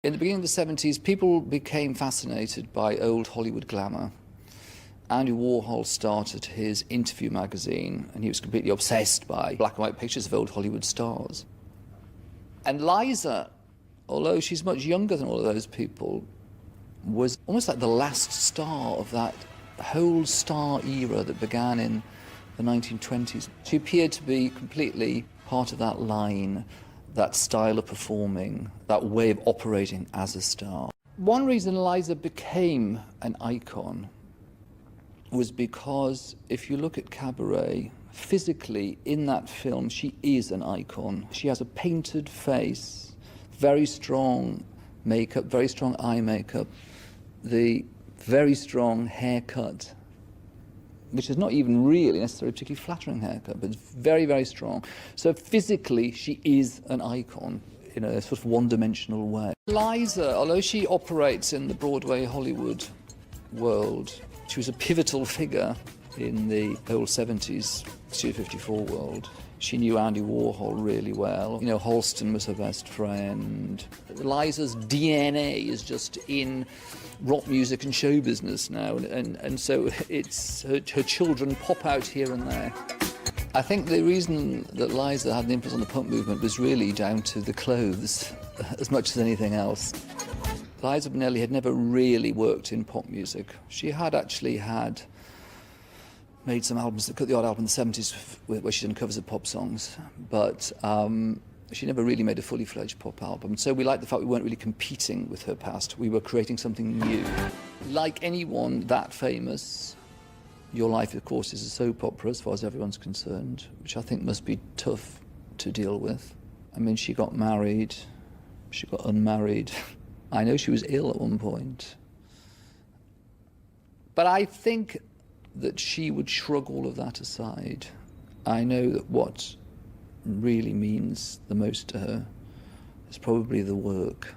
In the beginning of the 70s, people became fascinated by old Hollywood glamour. Andy Warhol started his Interview magazine, and he was completely obsessed by black and white pictures of old Hollywood stars. And Liza, although she's much younger than all of those people, was almost like the last star of that whole star era that began in the 1920s. She appeared to be completely part of that line, that style of performing, that way of operating as a star. One reason Liza became an icon was because if you look at Cabaret, physically in that film she is an icon. She has a painted face, very strong makeup, very strong eye makeup, the very strong haircut, which is not even really necessarily a particularly flattering haircut, but it's very, very strong. So physically, she is an icon in a sort of one-dimensional way. Liza, although she operates in the Broadway Hollywood world, she was a pivotal figure in the whole 70s Studio 54 world. She knew Andy Warhol really well. You know, Halston was her best friend. Liza's DNA is just in rock music and show business now, and so it's her children pop out here and there. I think the reason that Liza had an influence on the punk movement was really down to the clothes as much as anything else. Liza Minnelli had never really worked in pop music. She had actually made some albums, the odd album in the 70s where she done covers of pop songs, but she never really made a fully fledged pop album. So we liked the fact we weren't really competing with her past. We were creating something new. Like anyone that famous, your life, of course, is a soap opera as far as everyone's concerned, which I think must be tough to deal with. I mean, she got married, she got unmarried. I know she was ill at one point. But I think that she would shrug all of that aside. I know that what really means the most to her is probably the work.